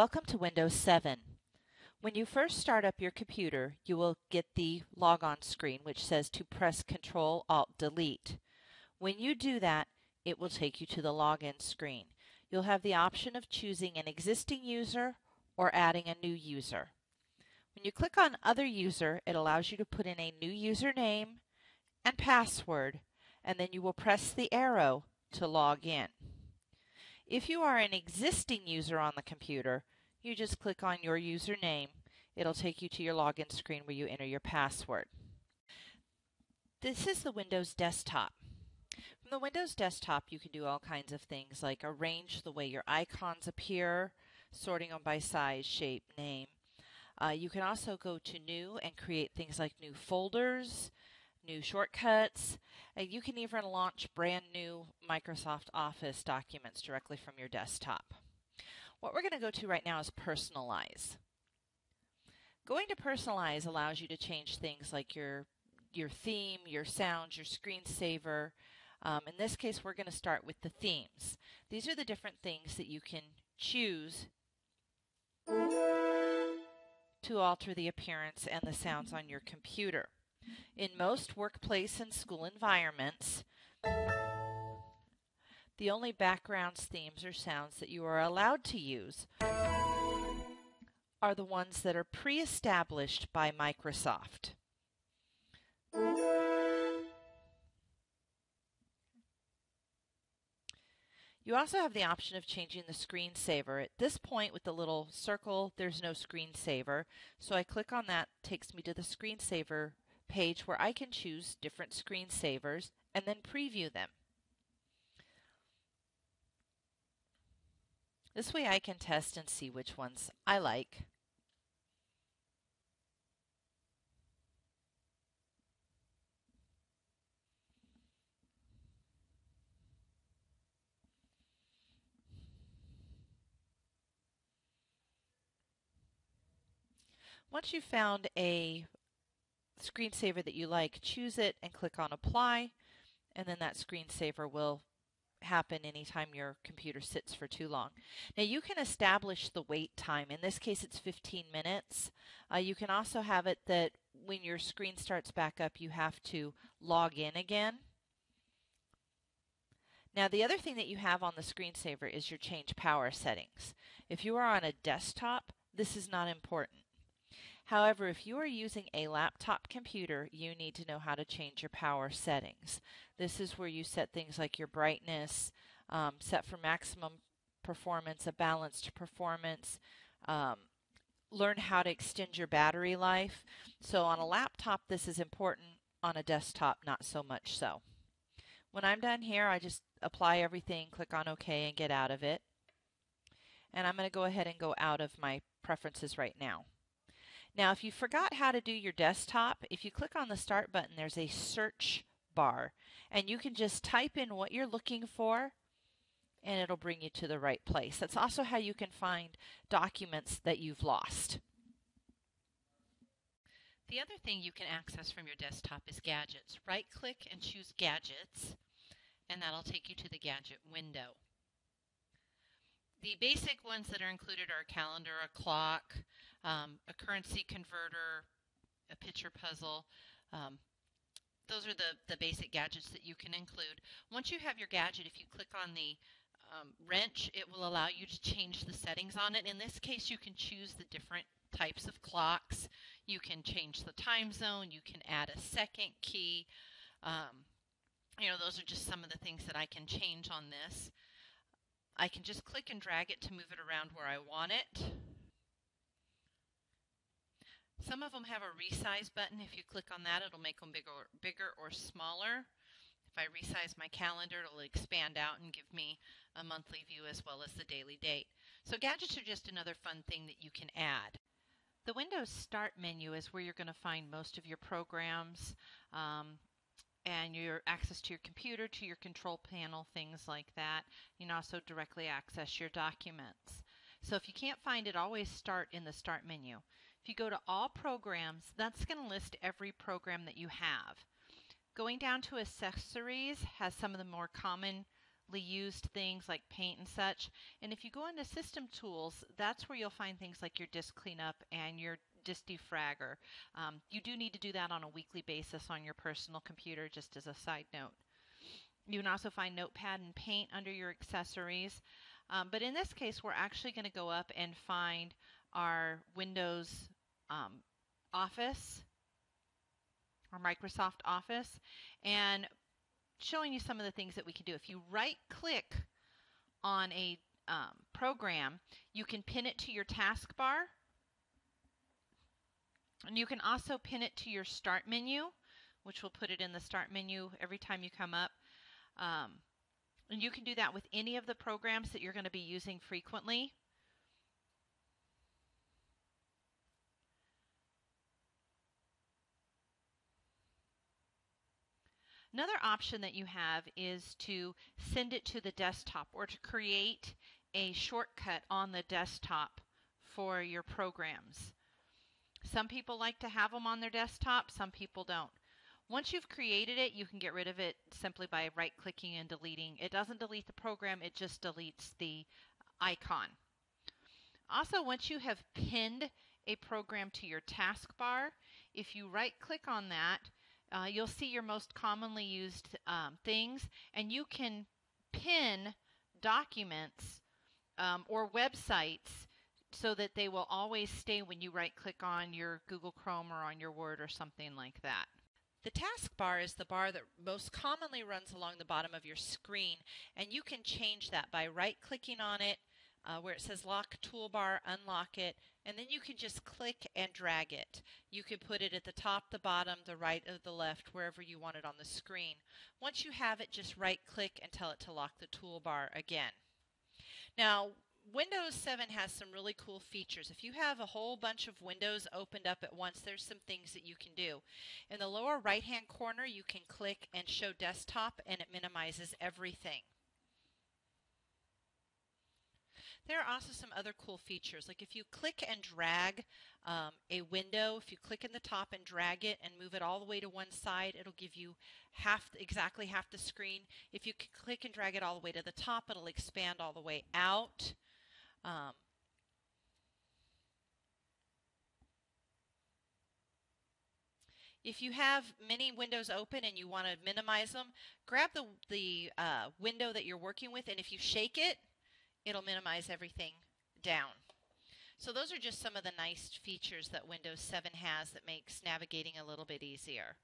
Welcome to Windows 7. When you first start up your computer, you will get the logon screen which says to press Ctrl-Alt-Delete. When you do that, it will take you to the login screen. You'll have the option of choosing an existing user or adding a new user. When you click on Other User, it allows you to put in a new username and password, and then you will press the arrow to log in. If you are an existing user on the computer, you just click on your username. It'll take you to your login screen where you enter your password. This is the Windows desktop. From the Windows desktop, you can do all kinds of things like arrange the way your icons appear, sorting them by size, shape, name. You can also go to New and create things like new folders, new shortcuts. You can even launch brand new Microsoft Office documents directly from your desktop. What we're going to go to right now is personalize. Going to personalize allows you to change things like your theme, your sound, your screensaver. In this case, we're going to start with the themes. These are the different things that you can choose to alter the appearance and the sounds on your computer. In most workplace and school environments, the only backgrounds, themes, or sounds that you are allowed to use are the ones that are pre-established by Microsoft. You also have the option of changing the screensaver. At this point with the little circle, there's no screensaver, so I click on that, takes me to the screensaver page where I can choose different screensavers and then preview them. This way I can test and see which ones I like. Once you've found a screensaver that you like, choose it and click on Apply, and then that screensaver will happen anytime your computer sits for too long. Now you can establish the wait time. In this case it's 15 minutes. You can also have it that when your screen starts back up you have to log in again. Now the other thing that you have on the screensaver is your change power settings. If you are on a desktop, this is not important. However, if you are using a laptop computer, you need to know how to change your power settings. This is where you set things like your brightness, set for maximum performance, a balanced performance, learn how to extend your battery life. So on a laptop, this is important. On a desktop, not so much so. When I'm done here, I just apply everything, click on OK, and get out of it. And I'm going to go ahead and go out of my preferences right now. Now, if you forgot how to do your desktop, if you click on the Start button, there's a search bar, and you can just type in what you're looking for, and it'll bring you to the right place. That's also how you can find documents that you've lost. The other thing you can access from your desktop is gadgets. Right-click and choose Gadgets, and that'll take you to the gadget window. The basic ones that are included are a calendar, a clock, a currency converter, a picture puzzle. Those are the basic gadgets that you can include. Once you have your gadget, if you click on the wrench, it will allow you to change the settings on it. In this case, you can choose the different types of clocks. You can change the time zone. You can add a second key. Those are just some of the things that I can change on this. I can just click and drag it to move it around where I want it. Some of them have a resize button. If you click on that, it'll make them bigger or smaller. If I resize my calendar, it'll expand out and give me a monthly view as well as the daily date. So gadgets are just another fun thing that you can add. The Windows Start menu is where you're going to find most of your programs and your access to your computer, to your control panel, things like that. You can also directly access your documents. So if you can't find it, always start in the Start menu. If you go to All Programs, that's going to list every program that you have. Going down to Accessories has some of the more common used things like paint and such. And if you go into System Tools, that's where you'll find things like your disk cleanup and your disk defragger. You do need to do that on a weekly basis on your personal computer, just as a side note. You can also find Notepad and Paint under your accessories. But in this case, we're actually going to go up and find our Windows Office, or Microsoft Office, and showing you some of the things that we can do. If you right-click on a program, you can pin it to your taskbar, and you can also pin it to your Start menu, which will put it in the Start menu every time you come up. And you can do that with any of the programs that you're going to be using frequently. Another option that you have is to send it to the desktop, or to create a shortcut on the desktop for your programs. Some people like to have them on their desktop, some people don't. Once you've created it, you can get rid of it simply by right-clicking and deleting. It doesn't delete the program, it just deletes the icon. Also, once you have pinned a program to your taskbar, if you right-click on that, you'll see your most commonly used things, and you can pin documents or websites so that they will always stay when you right-click on your Google Chrome or on your Word or something like that. The taskbar is the bar that most commonly runs along the bottom of your screen, and you can change that by right-clicking on it where it says Lock Toolbar, unlock it, and then you can just click and drag it. You can put it at the top, the bottom, the right, or the left, wherever you want it on the screen. Once you have it, just right-click and tell it to lock the toolbar again. Now, Windows 7 has some really cool features. If you have a whole bunch of windows opened up at once, there's some things that you can do. In the lower right-hand corner, you can click and show desktop, and it minimizes everything. There are also some other cool features, like if you click and drag a window, if you click in the top and drag it and move it all the way to one side, it'll give you exactly half the screen. If you click and drag it all the way to the top, it'll expand all the way out. If you have many windows open and you want to minimize them, grab the window that you're working with, and if you shake it, it'll minimize everything down. So those are just some of the nice features that Windows 7 has that makes navigating a little bit easier.